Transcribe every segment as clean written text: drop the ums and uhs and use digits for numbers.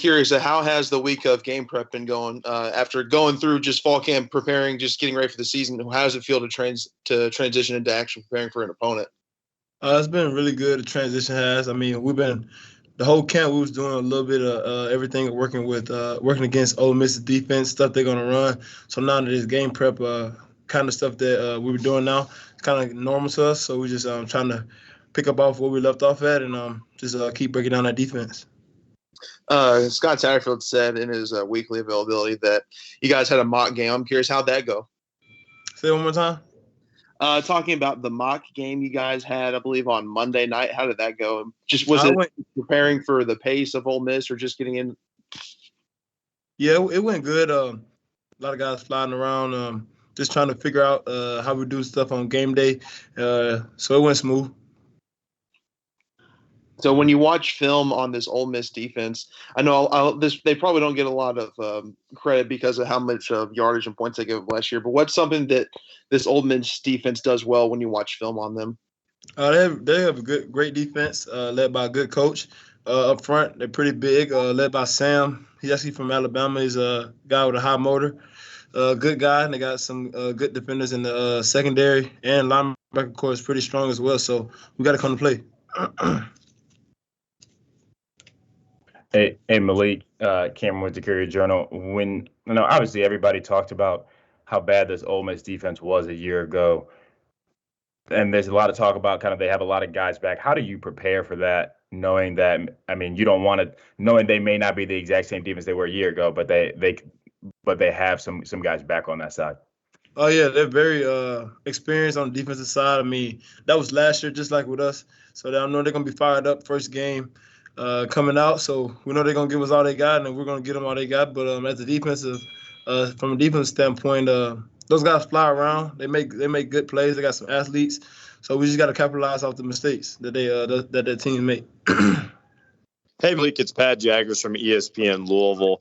curious, how has the week of game prep been going after going through just fall camp, preparing, just getting ready for the season? How does it feel to transition into actually preparing for an opponent? It's been really good. The transition has. I mean, the whole camp. We was doing a little bit of everything, working against Ole Miss defense stuff they're gonna run. So now that this game prep kind of stuff that we were doing now, it's kind of normal to us. So we just trying to pick up off where we left off at and just keep breaking down that defense. Scott Satterfield said in his weekly availability that you guys had a mock game. I'm curious, how'd that go? Say it one more time. Talking about the mock game you guys had, I believe, on Monday night. How did that go? Just was it preparing for the pace of Ole Miss or just getting in? Yeah, it went good. A lot of guys flying around, just trying to figure out how we do stuff on game day. So it went smooth. So when you watch film on this Ole Miss defense, I know they probably don't get a lot of credit because of how much yardage and points they gave last year. But what's something that this Ole Miss defense does well when you watch film on them? They have a great defense led by a good coach. Up front, they're pretty big, led by Sam. He's actually from Alabama. He's a guy with a high motor. Good guy, and they got some good defenders in the secondary. And linebacker, of course, pretty strong as well. So we got to come to play. Hey, Malik, Cameron with the Courier-Journal. Obviously everybody talked about how bad this Ole Miss defense was a year ago, and there's a lot of talk about kind of they have a lot of guys back. How do you prepare for that, knowing that, I mean, you don't want to, knowing they may not be the exact same defense they were a year ago, but they have some guys back on that side? Oh, yeah, they're very experienced on the defensive side. I mean, that was last year, just like with us. So I know they're going to be fired up first game coming out. So we know they're going to give us all they got, and we're going to get them all they got. But from a defensive standpoint, those guys fly around. They make good plays. They got some athletes. So we just got to capitalize off the mistakes that that their team make. Hey, Malik, it's Pat Jaggers from ESPN Louisville.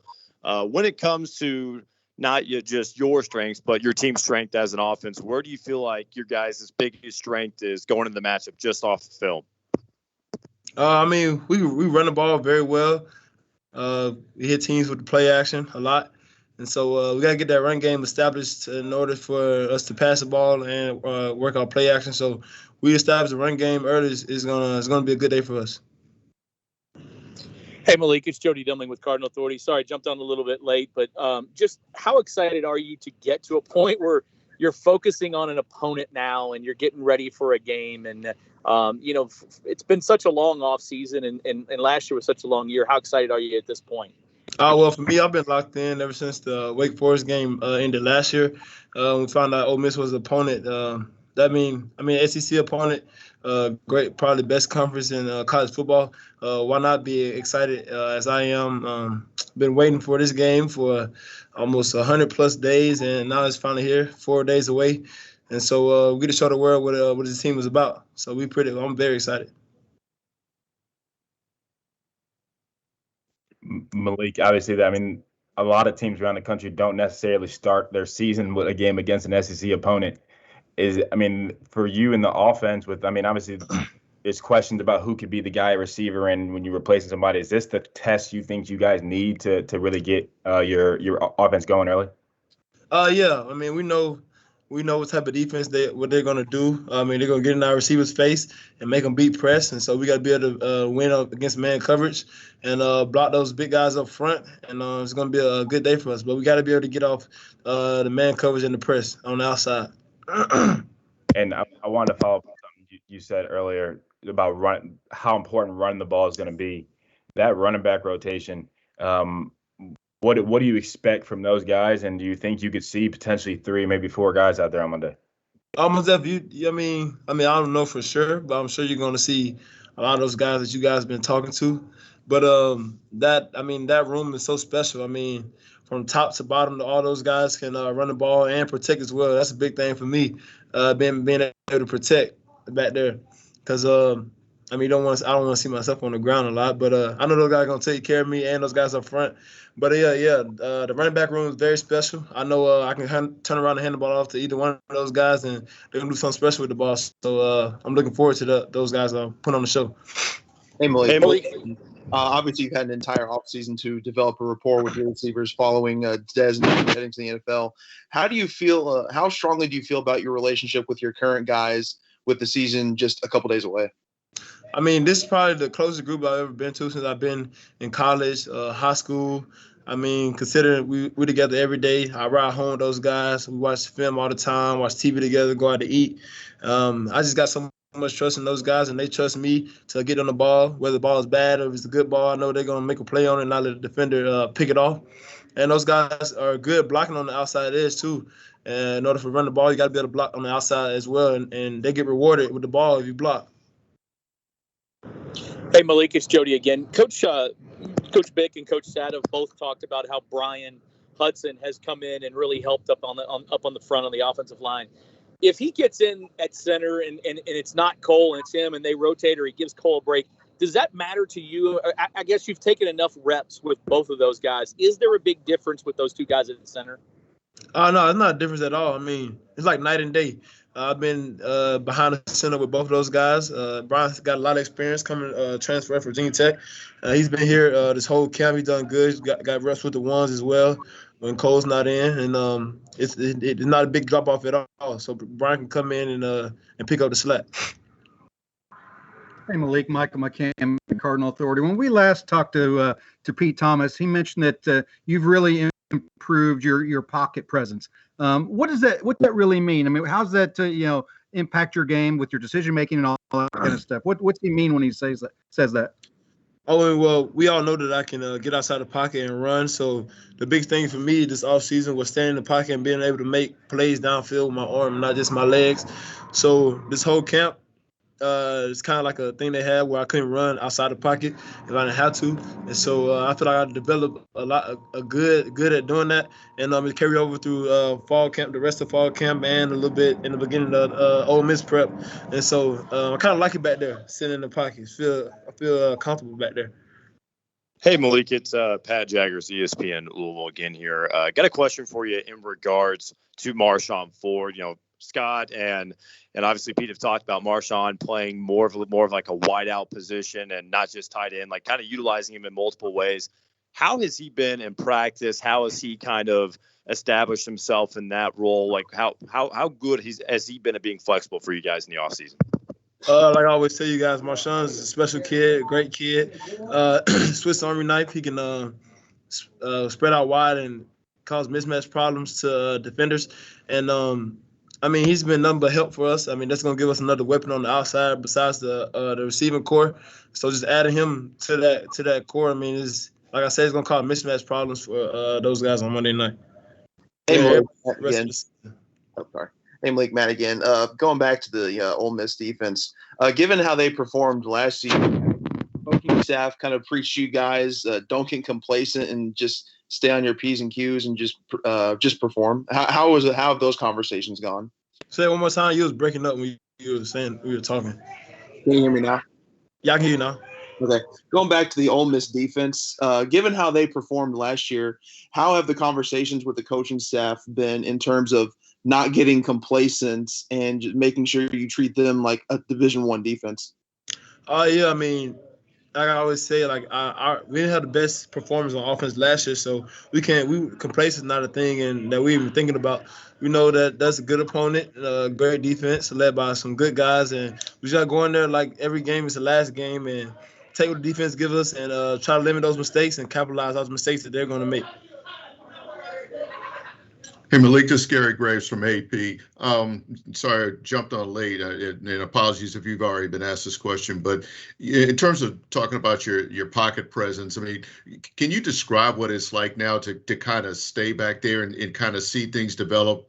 When it comes to not just your strengths, but your team's strength as an offense, where do you feel like your guys' biggest strength is going into the matchup just off the film? I mean, we run the ball very well. We hit teams with the play action a lot. And so we got to get that run game established in order for us to pass the ball and work our play action. So we establish the run game early is gonna be a good day for us. Hey, Malik, it's Jody Demling with Cardinal Authority. Sorry, I jumped on a little bit late, but just how excited are you to get to a point where you're focusing on an opponent now and you're getting ready for a game? And, it's been such a long off season and last year was such a long year. How excited are you at this point? Well, for me, I've been locked in ever since the Wake Forest game ended last year. We found out Ole Miss was an opponent. SEC opponent, great, probably best conference in college football. Why not be excited as I am? Been waiting for this game for almost 100+ days, and now it's finally here, 4 days away. And so we get to show the world what this team was about. So I'm very excited. Malik, obviously, I mean, a lot of teams around the country don't necessarily start their season with a game against an SEC opponent. For you in the offense obviously there's questions about who could be the guy receiver and when you're replacing somebody. Is this the test you think you guys need to really get your offense going early? Yeah. I mean, we know what type of defense what they're going to do. I mean, they're going to get in our receiver's face and make them beat press. And so we got to be able to win up against man coverage and block those big guys up front. And it's going to be a good day for us. But we got to be able to get off the man coverage and the press on the outside. And I wanted to follow up on something you said earlier about how important running the ball is going to be. That running back rotation, what do you expect from those guys? And do you think you could see potentially 3, maybe 4 guys out there on Monday? Almost I don't know for sure, but I'm sure you're going to see a lot of those guys that you guys have been talking to. But that room is so special. I mean, from top to bottom, all those guys can run the ball and protect as well. That's a big thing for me, being able to protect back there. Because, I don't want to see myself on the ground a lot. But I know those guys are going to take care of me and those guys up front. But, the running back room is very special. I know I can turn around and hand the ball off to either one of those guys, and they're going to do something special with the ball. So I'm looking forward to those guys putting on the show. Hey, Malik. Obviously, you've had an entire offseason to develop a rapport with your receivers following Dez and heading to the NFL. How do you feel? How strongly do you feel about your relationship with your current guys with the season just a couple days away? I mean, this is probably the closest group I've ever been to since I've been in college, high school. I mean, considering we're together every day, I ride home with those guys. We watch film all the time, watch TV together, go out to eat. I just got so much trust in those guys, and they trust me to get on the ball, whether the ball is bad or if it's a good ball. I know they're going to make a play on it and not let the defender pick it off. And those guys are good blocking on the outside edge, too. And in order to run the ball, you got to be able to block on the outside as well, and they get rewarded with the ball if you block. Hey, Malik, it's Jody again. Coach Bick and Coach Sad have both talked about how Brian Hudson has come in and really helped up on the front of the offensive line. If he gets in at center and it's not Cole and it's him and they rotate or he gives Cole a break, does that matter to you? I guess you've taken enough reps with both of those guys. Is there a big difference with those two guys at the center? No, it's not a difference at all. I mean, it's like night and day. I've been behind the center with both of those guys. Brian's got a lot of experience coming transfer from Virginia Tech. He's been here this whole camp. He's done good. He's got reps with the ones as well when Cole's not in, and it's not a big drop off at all. So Brian can come in and pick up the slack. Hey, Malik, Michael McCann, Cardinal Authority. When we last talked to Pete Thomas, he mentioned that you've really improved your pocket presence. What does that really mean? I mean, how's that impact your game with your decision making and all that kind of stuff? What's he mean when he says that? Oh, well, we all know that I can get outside the pocket and run. So the big thing for me this offseason was staying in the pocket and being able to make plays downfield with my arm, not just my legs. So this whole camp, it's kind of like a thing they had where I couldn't run outside the pocket if I didn't have to. And so I feel like I developed a good at doing that. And it carried over through fall camp, the rest of fall camp, and a little bit in the beginning of Ole Miss prep. And so I kind of like it back there, sitting in the pocket. I feel comfortable back there. Hey, Malik, it's Pat Jaggers, ESPN Louisville again here. Got a question for you in regards to Marshawn Ford. Scott and obviously Pete have talked about Marshawn playing more of like a wide out position and not just tight end, like kind of utilizing him in multiple ways. How has he been in practice? How has he kind of established himself in that role? Like how good has he been at being flexible for you guys in the offseason? Like I always tell you guys, Marshawn's a special kid, great kid. Swiss Army knife. He can spread out wide and cause mismatch problems to defenders. And I mean, he's been nothing but help for us. I mean, that's going to give us another weapon on the outside besides the receiving core. So just adding him to that core, I mean, is like I said, it's going to cause mismatch problems for those guys on Monday night. Hey, Malik, Matt again. Going back to the Ole Miss defense, given how they performed last season, coaching staff kind of preached you guys don't get complacent and just stay on your P's and Q's and just perform. How have those conversations gone? Say it one more time. You was breaking up when you were saying we were talking. Can you hear me now? Yeah, I can hear you now. Okay. Going back to the Ole Miss defense, given how they performed last year, how have the conversations with the coaching staff been in terms of not getting complacent and just making sure you treat them like a Division I defense? Yeah, I mean, like I always say, like we didn't have the best performance on offense last year, so complacent is not a thing, and that we even thinking about. We know that that's a good opponent, great defense, led by some good guys, and we just got to go in there like every game is the last game and take what the defense gives us and try to limit those mistakes and capitalize those mistakes that they're going to make. Hey, Malik, this is Gary Graves from AP. Sorry, I jumped on late, and apologies if you've already been asked this question. But in terms of talking about your pocket presence, I mean, can you describe what it's like now to kind of stay back there and kind of see things develop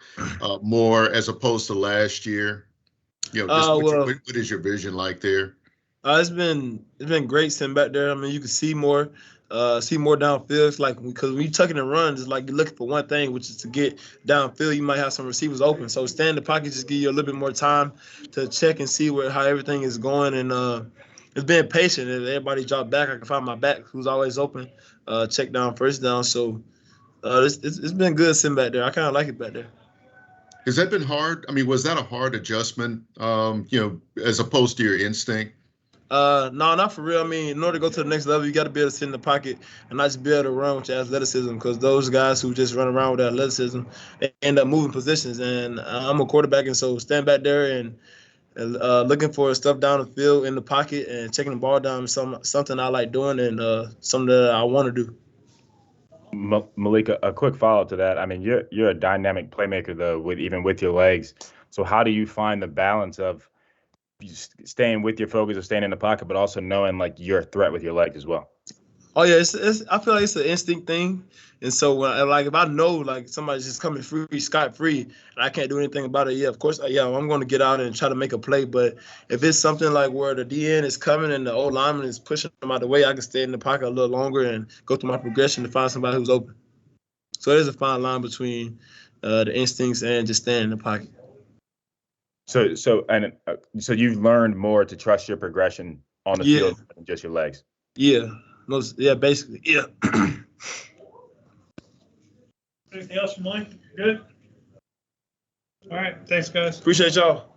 more as opposed to last year? What is your vision like there? It's been great sitting back there. I mean, you can see more downfield. It's like because when you're tucking and runs, it's like you're looking for one thing, which is to get downfield. You might have some receivers open, so stay in the pocket just give you a little bit more time to check and see how everything is going. And it's being patient. If everybody drop back, I can find my back who's always open. Check down first down. So it's been good sitting back there. I kind of like it back there. Has that been hard? I mean, was that a hard adjustment? As opposed to your instinct? No, not for real. I mean, in order to go to the next level, you got to be able to sit in the pocket and not just be able to run with your athleticism. Because those guys who just run around with athleticism, they end up moving positions. And I'm a quarterback, and so stand back there and looking for stuff down the field in the pocket and checking the ball down is something I like doing and something that I want to do. Malik, a quick follow-up to that. I mean, you're a dynamic playmaker though, even with your legs. So how do you find the balance of staying with your focus of staying in the pocket, but also knowing like you're a threat with your legs as well? Oh yeah, I feel like it's an instinct thing, and so when if I know like somebody's just coming scot free, and I can't do anything about it, yeah, of course, I'm going to get out and try to make a play. But if it's something like where the DN is coming and the old lineman is pushing them out of the way, I can stay in the pocket a little longer and go through my progression to find somebody who's open. So there's a fine line between the instincts and just staying in the pocket. So you've learned more to trust your progression on the field than just your legs. Yeah. Basically. Yeah. Anything else from Mike? Good? All right. Thanks, guys. Appreciate y'all.